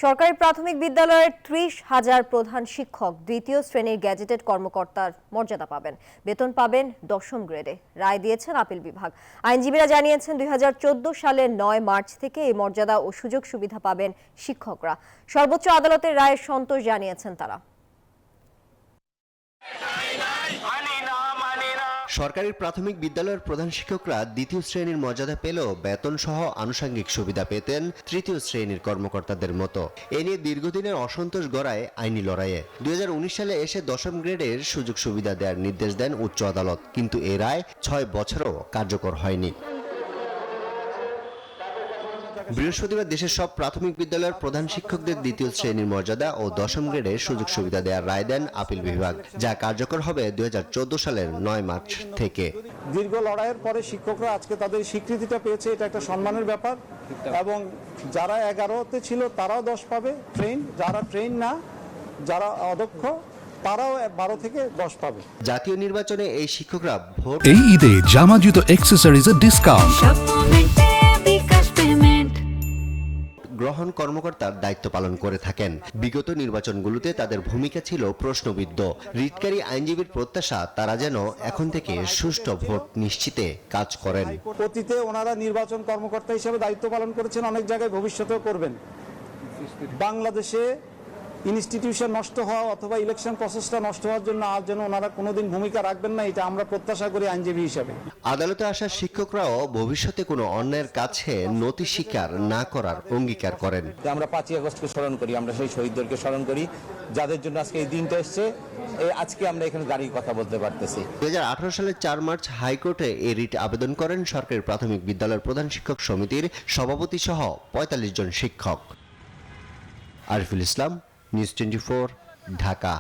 সরকারি প্রাথমিক বিদ্যালয়ের ৩০,০০০ প্রধান শিক্ষক দ্বিতীয় শ্রেণীর গ্যাজেটেড কর্মকর্তার মর্যাদা পাবেন। বেতন পাবেন ১০ম গ্রেডে। রায় দিয়েছেন আপিল বিভাগ। আইনজীবীরা জানিয়েছেন ২০১৪ সালের ৯ মার্চ থেকে এই মর্যাদা ও সুযোগ সুবিধা পাবেন শিক্ষকরা। সর্বোচ্চ আদালতের রায়ে সন্তোষ জানিয়েছেন তারা। সরকারি প্রাথমিক বিদ্যালয়ের প্রধান শিক্ষকরা দ্বিতীয় শ্রেণীর মর্যাদা পেলেও বেতন সহ আনুষঙ্গিক সুবিধা পেতেন তৃতীয় শ্রেণীর কর্মকর্তাদের মতো। এ নিয়ে দীর্ঘদিনের অসন্তোষ গড়ায় আইনি লড়াইয়ে ২০১৯ সালে এসে ১০ম গ্রেডের সুযোগ সুবিধা দেওয়ার নির্দেশ দেন উচ্চ আদালত, কিন্তু এ রায় ৬ বছরও কার্যকর হয়নি। বৃহস্পতিবার দেশের সব প্রাথমিক বিদ্যালয়ের প্রধান শিক্ষকদের দ্বিতীয় শ্রেণীর মর্যাদা ও ১০ম গ্রেডে সুযোগ সুবিধা দেওয়ার রায় দেন আপিল বিভাগ, যা কার্যকর হবে ২০১৪ সালের ৯ মার্চ থেকে। দীর্ঘ লড়াইয়ের পরে শিক্ষকরা আজকে তাদের স্বীকৃতিটা পেয়েছে, এটা একটা সম্মানের ব্যাপার। এবং যারা ১১তে ছিল তারাও ১০ পাবে ট্রেন, যারা ট্রেন না, যারা অদক্ষ তারাও ১২ থেকে 10 পাবে। জাতীয় নির্বাচনে এই শিক্ষকরা ভোট এই ঈদে জামা জুতো অ্যাক্সেসরিজের ডিসকাউন্ট গ্রহণ কর্মকর্তার দায়িত্ব পালন করে থাকেন। বিগত নির্বাচনগুলোতে তাদের ভূমিকা ছিল প্রশ্নবিদ্ধ। রিটকারী আইনজীবীর প্রত্যাশা তারা যেন এখন থেকে সুষ্ঠু ভোট নিশ্চিতে কাজ করেন। অতীতে ওনারা নির্বাচন কর্মকর্তা হিসেবে দায়িত্ব পালন করেছেন, অনেক জায়গায় ভবিষ্যতেও করবেন। বাংলাদেশে ইনস্টিটিউশন নষ্ট হওয়া অথবা ইলেকশন প্রসেসটা নষ্ট হওয়ার জন্য আর যেন ওনারা কোনোদিন ভূমিকা রাখবেন না, এটা আমরা প্রত্যাশা করি আইনজীবী হিসেবে। আদালতে আসা শিক্ষকরাও ভবিষ্যতে কোনো অন্যায়ের কাছে নতি স্বীকার না করার অঙ্গীকার করেন। আমরা ৫ই আগস্টকে স্মরণ করি, আমরা সেই শহীদদেরকে স্মরণ করি যাদের জন্য আজকে এই দিনটা এসছে। আজকে আমরা এখানে দাঁড়িয়ে কথা বলতে পারতেছি। ২০১৮ সালের ৪ মার্চ হাইকোর্টে এই রিট আবেদন করেন সরকারি প্রাথমিক বিদ্যালয়ের প্রধান শিক্ষক সমিতির সভাপতি সহ ৪৫ জন শিক্ষক। আরিফুল ইসলাম, নিউজ 24, ঢাকা।